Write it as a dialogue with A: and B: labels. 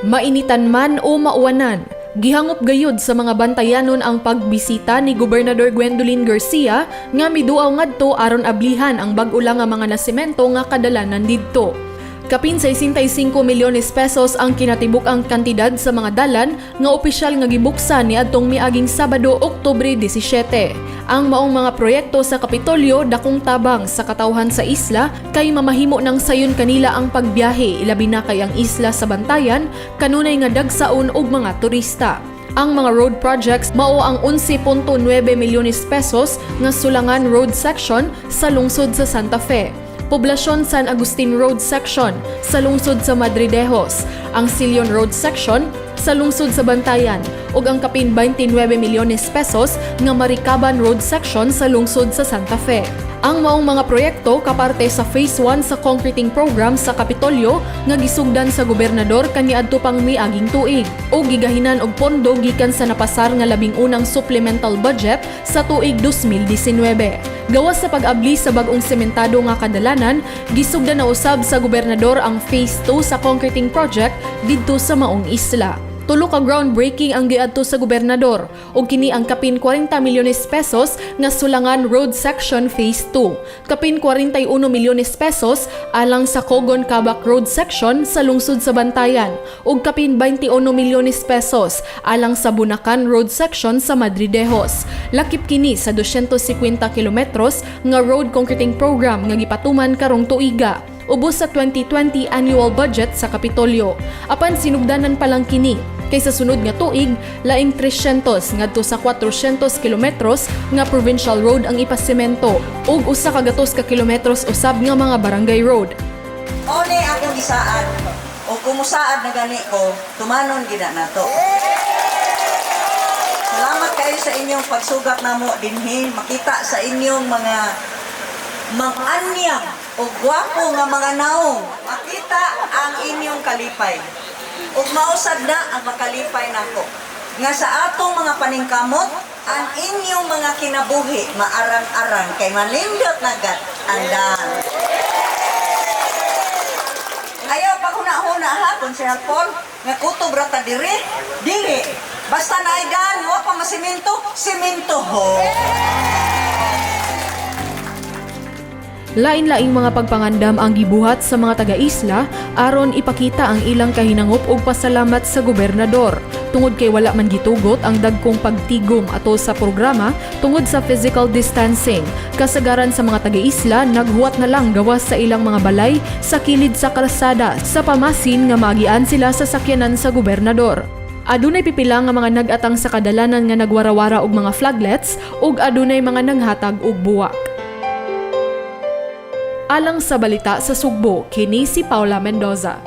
A: Mainitan man o mauwanan, gihangop gayud sa mga bantayanon ang pagbisita ni Gobernador Gwendolyn Garcia nga miduaw ngadto aron ablihan ang bag-o lang nga mga nasemento nga kadalanan didto. Kapin 65 milyones pesos ang kinatibuk-ang kantidad sa mga dalan nga opisyal nga gibuksan niadtong miaging Sabado, Oktubre 17. Ang maong mga proyekto sa Kapitolyo dakong tabang sa katawhan sa isla kay mamahimo ng sayon kanila ang pagbiyahe ilabi na kay ang isla sa bantayan kanunay nga dagsaon og mga turista. Ang mga road projects mao ang 11.9 milyones pesos nga Sulangan Road Section sa lungsod sa Santa Fe, Poblacion San Agustin Road Section sa lungsod sa Madridejos, ang Silion Road Section sa lungsod sa Bantayan ug ang kapin 29 milyones pesos nga Marikaban Road Section sa lungsod sa Santa Fe. Ang maong mga proyekto kaparte sa Phase 1 sa concreting program sa Kapitolyo nga gisugdan sa gobernador kaniadto pang miaging tuig o gigahinan og pondo gikan sa napasar nga labing unang supplemental budget sa tuig 2019. Gawas sa pag-abli sa bag-ong sementado nga kadalanan, gisugdan na usab sa gobernador ang Phase 2 sa concreting project didto sa maong isla. Tulo ka groundbreaking ang giadto sa gobernador ug kini ang kapin 40 milyones pesos nga Sulangan Road Section Phase 2, kapin 41 milyones pesos alang sa Cogon Cabac Road Section sa lungsod sa Bantayan ug kapin 21 milyones pesos alang sa Bunakan Road Section sa Madridejos. Lakip kini sa 250 kilometros nga road concreting program nga gipatuman karong tuiga ubos sa 2020 annual budget sa Kapitolyo. Apan sinugdanan pa lang kini kaysa sunod nga tuig, laing 300 ngadto sa 400 kilometros nga provincial road ang ipasemento ug usa ka gatos ka kilometros usab nga mga barangay road.
B: One akong gisaad o kumusaad na gani ko, tumanon gina nato. Salamat kayo sa inyong pagsugat namo dinhi, makita sa inyong mga mang-anyang o gwapo nga mga naong, makita ang inyong kalipay. Ug mausad na ang makalipay nako nga sa atong mga paningkamot ang inyong mga kinabuhi maarang-arang kay manindot nagat andan. Ayaw pa huna-huna ha, Konsehal Paul, nga kutob rata dili. Basta naaidan, wa pa masimento, simento ho.
A: Lain-laing mga pagpangandam ang gibuhat sa mga taga-isla aron ipakita ang ilang kahinangop ug pasalamat sa gobernador. Tungod kay wala man gitugot ang dagkong pagtigom ato sa programa tungod sa physical distancing. Kasagaran sa mga taga-isla naghuwat na lang gawas sa ilang mga balay sa kilid sa kalsada sa pamasin nga maagian sila sa sakyanan sa gobernador. Adunay pipila nga mga nag-atang sa kadalanan nga nagwarawara og mga flaglets ug adunay mga nanghatag og buwak. Alang sa balita sa Sugbo, kini si Paula Mendoza.